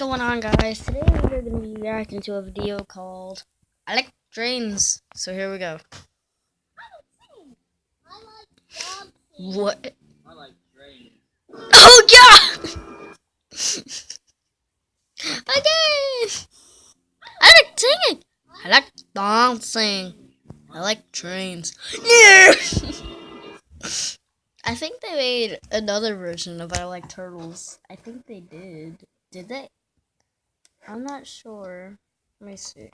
going on, guys? Today we're going to be reacting to a video called I Like Trains. So here we go. What? I like trains. Oh god! Again! I like singing. I like dancing. I like trains. Yeah! I think they made another version of I Like Turtles. I think they did. Did they? I'm not sure. Let me see.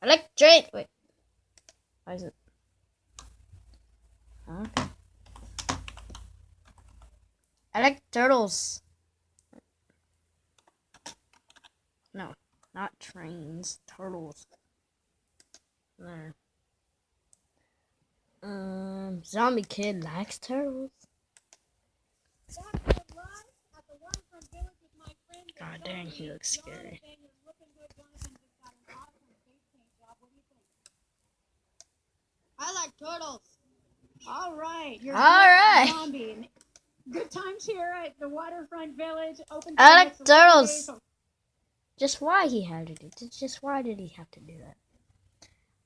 I like trains. Wait. Why is it? Okay. I like turtles. No, not trains. Turtles. There. Zombie Kid likes turtles. God dang, he looks scary. I like turtles. All right. You're All right. Zombie. Good times here at the Waterfront Village. Open I like next turtles. Saturday. Just why he had to do? Just why did he have to do that?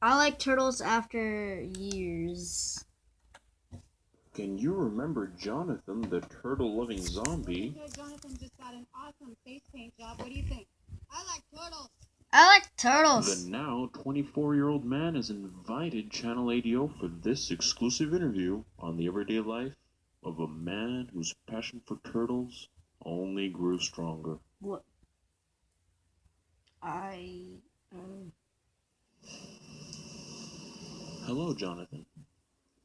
I like turtles after years. Can you remember Jonathan, the turtle-loving zombie? Jonathan just got an awesome face paint job. What do you think? I like turtles. I like The turtles. now 24-year-old man has invited Channel ADO for this exclusive interview on the everyday life of a man whose passion for turtles only grew stronger. What? Hello, Jonathan.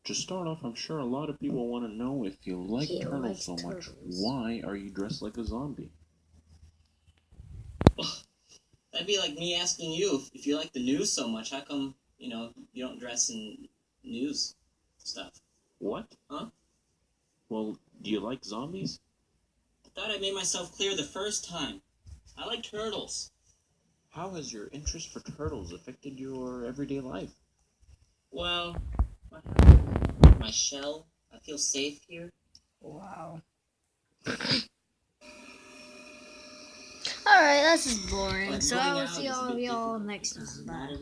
To start off, I'm sure a lot of people want to know if you like He turtles likes so much. turtles. Why are you dressed like a zombie? That'd be like me asking you if you like the news so much. How come, you don't dress in news stuff? What? Huh? Well, do you like zombies? I thought I made myself clear the first time. I like turtles. How has your interest for turtles affected your everyday life? Well, my shell. I feel safe here. Wow. Alright, this is boring. But So I going will out see is a all of bit y'all difficult next because time. not Bye.